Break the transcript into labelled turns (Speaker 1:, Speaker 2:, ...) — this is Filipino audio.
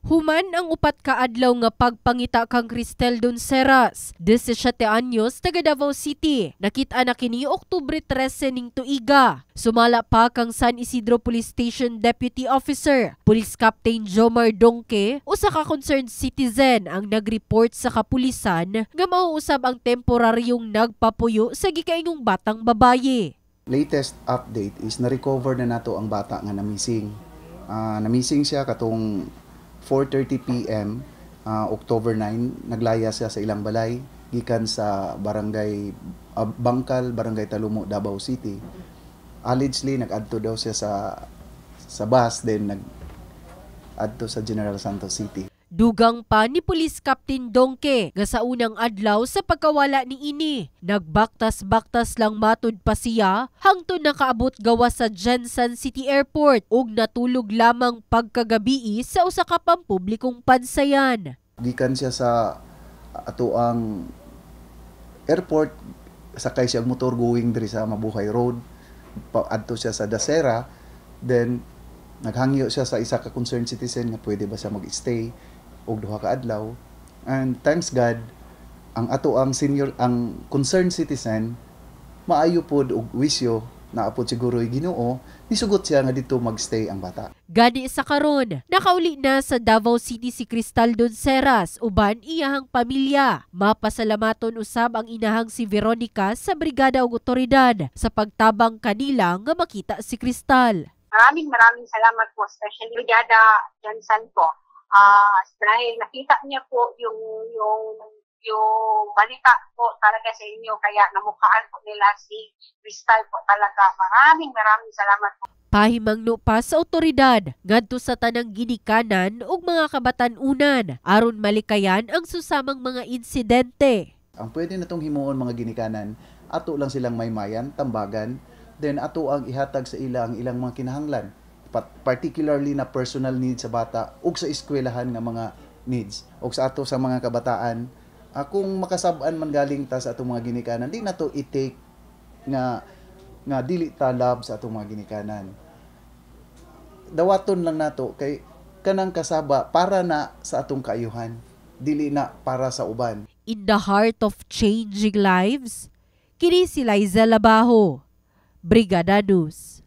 Speaker 1: Human ang upat ka adlaw nga pagpangita kang Cristel Donceras, 17 anyos, taga Davao City. Nakita na kini Oktubre 13 ning tuiga. Sumala pa kang San Isidro Police Station Deputy Officer, Police Captain Jomar Dongke, usa ka concerned citizen ang nagreport sa kapulisan nga mauusab ang temporaryong nagpapuyo sa gikaingong batang babaye.
Speaker 2: Latest update is na-recover na nato ang bata nga na-missing. Na-missing siya katong 4:30 PM, October 9, naglaya siya sa ilang balay, gikan sa barangay Bangkal, barangay Talumo, Davao City. Allegedly, nag-adto daw siya sa bus, then nag-adto sa General Santos City.
Speaker 1: Dugang pa ni Police Captain Dongke nga sa unang adlaw sa pagkawala ni ini. Nagbaktas-baktas lang matud pa siya hangtod nakaabot gawas sa Jensan City Airport ug natulog lamang pagkagabi sa usa ka pampublikong pansayan.
Speaker 2: Gikan siya sa atoang airport, sakay siya motor going diri sa Mabuhay Road, adto siya sa Dasera, then naghangyo siya sa isa ka concerned citizen nga pwede ba siya mag-stay og duha ka adlaw, and thanks God ang ato ang concerned citizen maayo pod og wisyo na apod siguro Ginoo nisugot siya nga dito magstay ang bata.
Speaker 1: Gani sa karon, nakauli na sa Davao City si Cristel Donceras uban iyahang pamilya. Mapasalamaton usab ang inahang si Veronica sa brigada ug otoridad sa pagtabang kanila nga makita si Cristel.
Speaker 3: Maraming salamat po, especially Brigada Jensan po. Dahil nakita niya po yung balita po talaga sa inyo, kaya namukhaan po nila si Cristel po talaga. Maraming salamat po.
Speaker 1: Pahimangno pa sa otoridad ngadto sa tanang ginikanan ug mga kabatan-unan aron malikayan ang susamang mga insidente.
Speaker 2: Ang pwede natong himuon mga ginikanan, ato lang silang maymayan, tambagan, then ato ang ihatag sa ilang mga kinahanglan, particularly na personal needs sa bata ug sa eskwelahan nga mga needs ug sa ato sa mga kabataan. Kung makasab-an man galing ta sa atong mga ginikanan, di na to i-take nga dili ta love sa atong mga ginikanan. Dawaton lang nato kay kanang kasaba para na sa atong kaayuhan, dili na para sa uban.
Speaker 1: In the heart of changing lives, kini si Liza Labajo, Brigada News.